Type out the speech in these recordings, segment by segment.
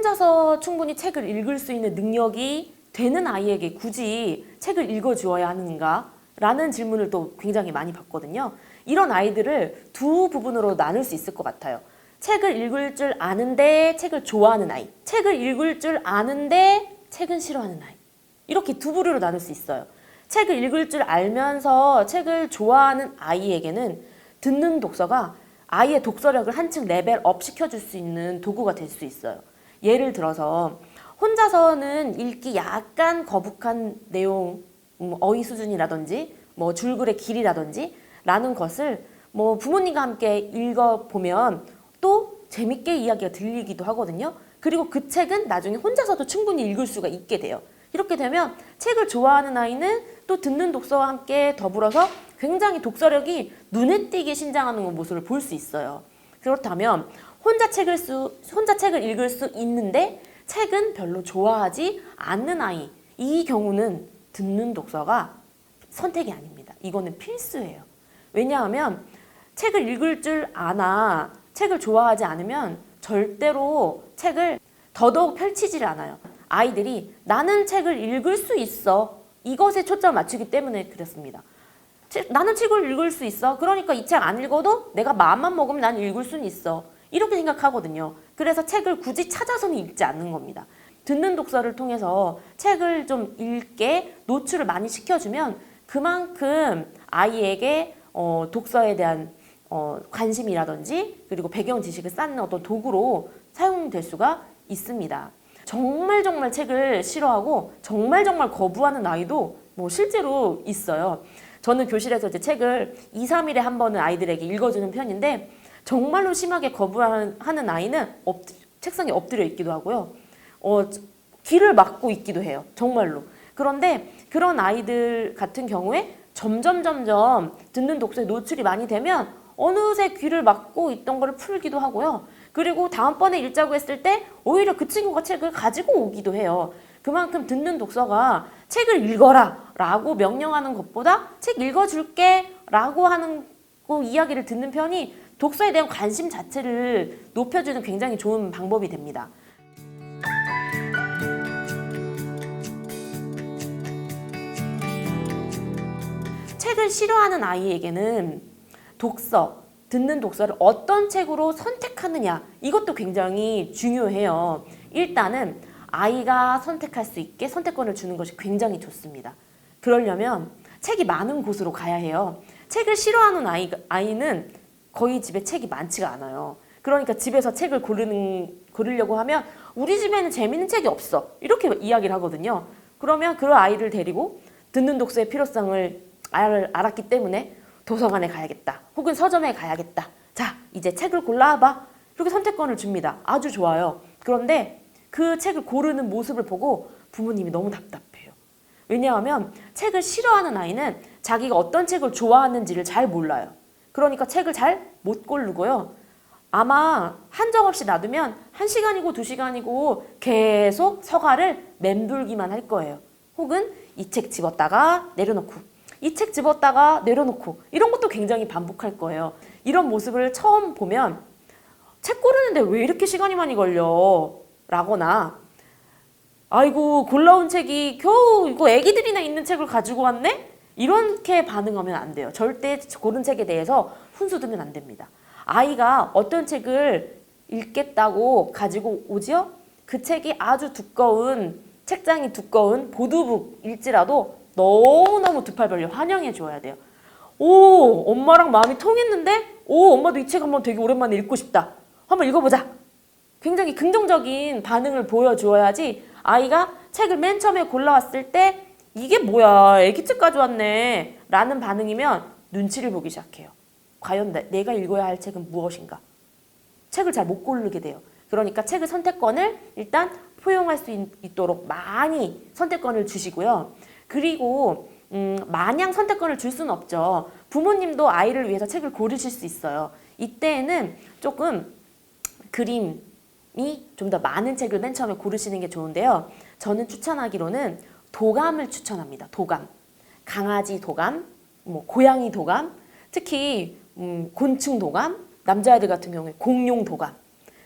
혼자서 충분히 책을 읽을 수 있는 능력이 되는 아이에게 굳이 책을 읽어주어야 하는가? 라는 질문을 또 굉장히 많이 받거든요. 이런 아이들을 두 부분으로 나눌 수 있을 것 같아요. 책을 읽을 줄 아는데 책을 좋아하는 아이, 책을 읽을 줄 아는데 책은 싫어하는 아이. 이렇게 두 부류로 나눌 수 있어요. 책을 읽을 줄 알면서 책을 좋아하는 아이에게는 듣는 독서가 아이의 독서력을 한층 레벨업 시켜줄 수 있는 도구가 될 수 있어요. 예를 들어서 혼자서는 읽기 약간 거북한 내용, 어휘 수준이라든지 뭐 줄글의 길이라든지 라는 것을 뭐 부모님과 함께 읽어보면 또 재밌게 이야기가 들리기도 하거든요. 그리고 그 책은 나중에 혼자서도 충분히 읽을 수가 있게 돼요. 이렇게 되면 책을 좋아하는 아이는 또 듣는 독서와 함께 더불어서 굉장히 독서력이 눈에 띄게 신장하는 모습을 볼 수 있어요. 그렇다면 혼자 책을 읽을 수 있는데 책은 별로 좋아하지 않는 아이, 이 경우는 듣는 독서가 선택이 아닙니다. 이거는 필수예요. 왜냐하면 책을 읽을 줄 아나 책을 좋아하지 않으면 절대로 책을 더더욱 펼치질 않아요. 아이들이 나는 책을 읽을 수 있어. 이것에 초점을 맞추기 때문에 그렇습니다. 나는 책을 읽을 수 있어. 그러니까 이 책 안 읽어도 내가 마음만 먹으면 난 읽을 수는 있어. 이렇게 생각하거든요. 그래서 책을 굳이 찾아서는 읽지 않는 겁니다. 듣는 독서를 통해서 책을 좀 읽게 노출을 많이 시켜주면 그만큼 아이에게 독서에 대한 관심이라든지 그리고 배경 지식을 쌓는 어떤 도구로 사용될 수가 있습니다. 정말 책을 싫어하고 정말 거부하는 아이도 뭐 실제로 있어요. 저는 교실에서 이제 책을 2, 3일에 한 번은 아이들에게 읽어주는 편인데 정말로 심하게 거부하는 아이는 책상에 엎드려 있기도 하고요. 귀를 막고 있기도 해요. 정말로. 그런데 그런 아이들 같은 경우에 점점 듣는 독서에 노출이 많이 되면 어느새 귀를 막고 있던 걸 풀기도 하고요. 그리고 다음번에 읽자고 했을 때 오히려 그 친구가 책을 가지고 오기도 해요. 그만큼 듣는 독서가 책을 읽어라 라고 명령하는 것보다 책 읽어줄게 라고 하는 이야기를 듣는 편이 독서에 대한 관심 자체를 높여주는 굉장히 좋은 방법이 됩니다. 책을 싫어하는 아이에게는 듣는 독서를 어떤 책으로 선택하느냐 이것도 굉장히 중요해요. 일단은 아이가 선택할 수 있게 선택권을 주는 것이 굉장히 좋습니다. 그러려면 책이 많은 곳으로 가야 해요. 책을 싫어하는 아이는 거의 집에 책이 많지가 않아요. 그러니까 집에서 책을 고르려고 하면 우리 집에는 재밌는 책이 없어. 이렇게 이야기를 하거든요. 그러면 그 아이를 데리고 듣는 독서의 필요성을 알았기 때문에 도서관에 가야겠다. 혹은 서점에 가야겠다. 자, 이제 책을 골라봐. 이렇게 선택권을 줍니다. 아주 좋아요. 그런데 그 책을 고르는 모습을 보고 부모님이 너무 답답해요. 왜냐하면 책을 싫어하는 아이는 자기가 어떤 책을 좋아하는지를 잘 몰라요. 그러니까 책을 잘 못 고르고요. 아마 한정없이 놔두면 1시간이고 2시간이고 계속 서가를 맴돌기만 할 거예요. 혹은 이 책 집었다가 내려놓고 이 책 집었다가 내려놓고 이런 것도 굉장히 반복할 거예요. 이런 모습을 처음 보면 책 고르는데 왜 이렇게 시간이 많이 걸려? 라거나 아이고 골라온 책이 겨우 이거 애기들이나 있는 책을 가지고 왔네? 이렇게 반응하면 안 돼요. 절대 고른 책에 대해서 훈수 두면 안 됩니다. 아이가 어떤 책을 읽겠다고 가지고 오지요? 그 책이 아주 책장이 두꺼운 보드북일지라도 너무너무 두 팔 벌려 환영해 줘야 돼요. 오, 엄마랑 마음이 통했는데? 오, 엄마도 이 책 한번 되게 오랜만에 읽고 싶다. 한번 읽어보자. 굉장히 긍정적인 반응을 보여주어야지 아이가 책을 맨 처음에 골라왔을 때 이게 뭐야, 애기책 가져왔네 라는 반응이면 눈치를 보기 시작해요. 과연 내가 읽어야 할 책은 무엇인가? 책을 잘 못 고르게 돼요. 그러니까 책의 선택권을 일단 포용할 수 있도록 많이 선택권을 주시고요. 그리고 마냥 선택권을 줄 수는 없죠. 부모님도 아이를 위해서 책을 고르실 수 있어요. 이때에는 조금 그림이 좀 더 많은 책을 맨 처음에 고르시는 게 좋은데요. 저는 추천하기로는 도감을 추천합니다. 도감. 강아지 도감, 고양이 도감, 특히 곤충 도감, 남자애들 같은 경우에 공룡 도감.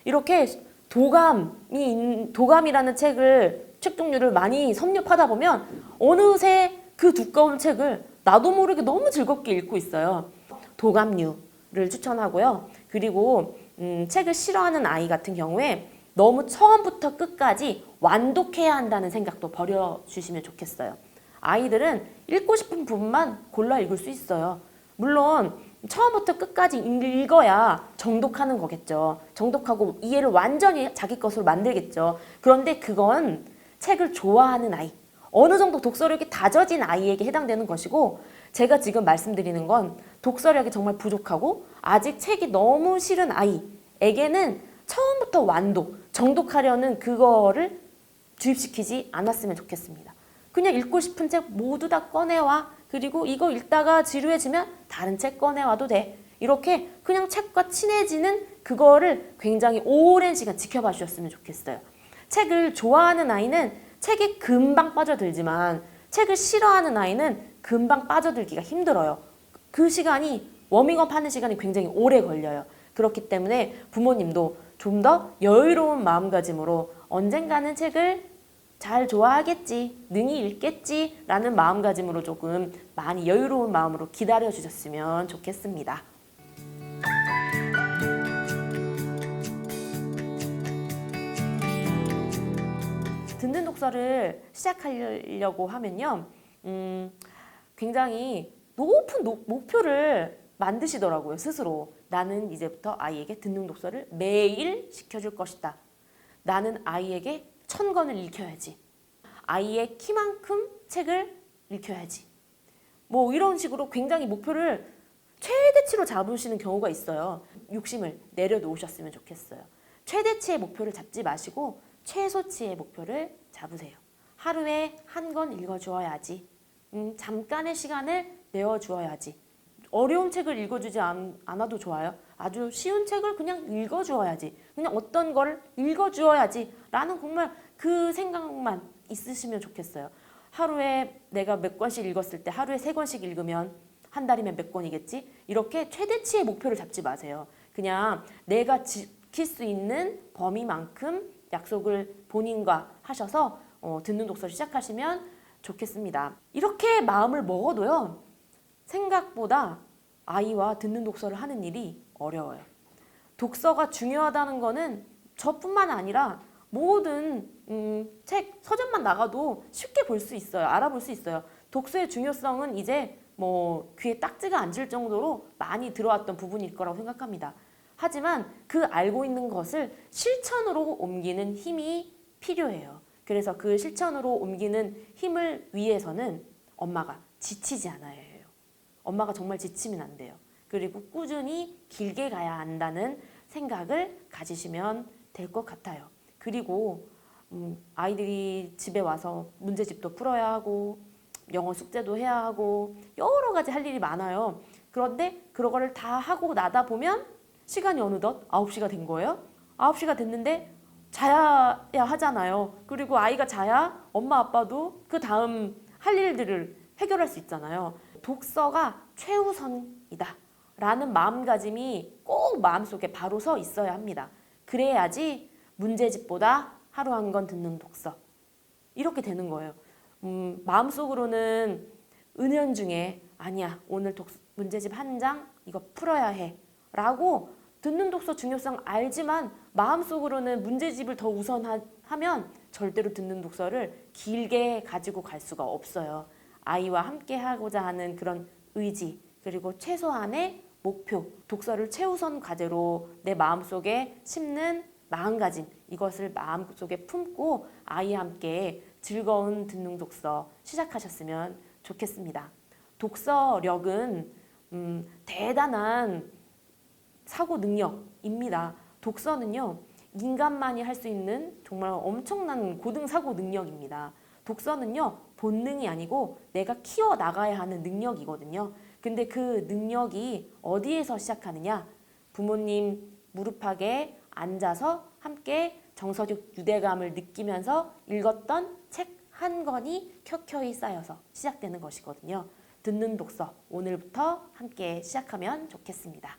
이렇게 도감이라는 책 종류를 많이 섭렵하다 보면 어느새 그 두꺼운 책을 나도 모르게 너무 즐겁게 읽고 있어요. 도감류를 추천하고요. 그리고 책을 싫어하는 아이 같은 경우에 너무 처음부터 끝까지 완독해야 한다는 생각도 버려주시면 좋겠어요. 아이들은 읽고 싶은 부분만 골라 읽을 수 있어요. 물론 처음부터 끝까지 읽어야 정독하는 거겠죠. 정독하고 이해를 완전히 자기 것으로 만들겠죠. 그런데 그건 책을 좋아하는 아이, 어느 정도 독서력이 다져진 아이에게 해당되는 것이고, 제가 지금 말씀드리는 건 독서력이 정말 부족하고 아직 책이 너무 싫은 아이에게는 처음부터 완독, 정독하려는 그거를 주입시키지 않았으면 좋겠습니다. 그냥 읽고 싶은 책 모두 다 꺼내와. 그리고 이거 읽다가 지루해지면 다른 책 꺼내와도 돼. 이렇게 그냥 책과 친해지는 그거를 굉장히 오랜 시간 지켜봐 주셨으면 좋겠어요. 책을 좋아하는 아이는 책에 금방 빠져들지만 책을 싫어하는 아이는 금방 빠져들기가 힘들어요. 그 시간이 워밍업 하는 시간이 굉장히 오래 걸려요. 그렇기 때문에 부모님도 좀 더 여유로운 마음가짐으로 언젠가는 책을 잘 좋아하겠지, 능히 읽겠지 라는 마음가짐으로 조금 많이 여유로운 마음으로 기다려 주셨으면 좋겠습니다. 듣는 독서를 시작하려고 하면요, 굉장히 높은 목표를 만드시더라고요, 스스로. 나는 이제부터 아이에게 듣는 독서를 매일 시켜줄 것이다. 나는 아이에게 1000권을 읽혀야지. 아이의 키만큼 책을 읽혀야지. 뭐 이런 식으로 굉장히 목표를 최대치로 잡으시는 경우가 있어요. 욕심을 내려놓으셨으면 좋겠어요. 최대치의 목표를 잡지 마시고 최소치의 목표를 잡으세요. 하루에 1권 읽어주어야지. 잠깐의 시간을 내어주어야지. 어려운 책을 읽어주지 않아도 좋아요. 아주 쉬운 책을 그냥 읽어주어야지. 그냥 어떤 걸 읽어주어야지 라는 정말 그 생각만 있으시면 좋겠어요. 하루에 내가 몇 권씩 읽었을 때 하루에 3권씩 읽으면 한 달이면 몇 권이겠지? 이렇게 최대치의 목표를 잡지 마세요. 그냥 내가 지킬 수 있는 범위만큼 약속을 본인과 하셔서 듣는 독서를 시작하시면 좋겠습니다. 이렇게 마음을 먹어도요, 생각보다 아이와 듣는 독서를 하는 일이 어려워요. 독서가 중요하다는 거는 저뿐만 아니라 모든 책, 서점만 나가도 쉽게 볼 수 있어요. 알아볼 수 있어요. 독서의 중요성은 이제 뭐 귀에 딱지가 앉을 정도로 많이 들어왔던 부분일 거라고 생각합니다. 하지만 그 알고 있는 것을 실천으로 옮기는 힘이 필요해요. 그래서 그 실천으로 옮기는 힘을 위해서는 엄마가 지치지 않아야 해요. 엄마가 정말 지치면 안 돼요. 그리고 꾸준히 길게 가야 한다는 생각을 가지시면 될 것 같아요. 그리고 아이들이 집에 와서 문제집도 풀어야 하고 영어 숙제도 해야 하고 여러 가지 할 일이 많아요. 그런데 그거를 다 하고 나다 보면 시간이 어느덧 9시가 된 거예요. 9시가 됐는데 자야 하잖아요. 그리고 아이가 자야 엄마 아빠도 그 다음 할 일들을 해결할 수 있잖아요. 독서가 최우선이다 라는 마음가짐이 꼭 마음속에 바로 서 있어야 합니다. 그래야지 문제집보다 하루 1권 듣는 독서 이렇게 되는 거예요. 마음속으로는 은연중에 아니야, 오늘 문제집 1장 이거 풀어야 해 라고 듣는 독서 중요성 알지만 마음속으로는 문제집을 더 우선하면 절대로 듣는 독서를 길게 가지고 갈 수가 없어요. 아이와 함께 하고자 하는 그런 의지, 그리고 최소한의 목표, 독서를 최우선 과제로 내 마음속에 심는 마음가짐, 이것을 마음속에 품고 아이와 함께 즐거운 듣는 독서 시작하셨으면 좋겠습니다. 독서력은 대단한 사고 능력입니다. 독서는요, 인간만이 할 수 있는 정말 엄청난 고등 사고 능력입니다. 독서는요, 본능이 아니고 내가 키워나가야 하는 능력이거든요. 근데 그 능력이 어디에서 시작하느냐? 부모님 무릎팍에 앉아서 함께 정서적 유대감을 느끼면서 읽었던 책 1권이 켜켜이 쌓여서 시작되는 것이거든요. 듣는 독서, 오늘부터 함께 시작하면 좋겠습니다.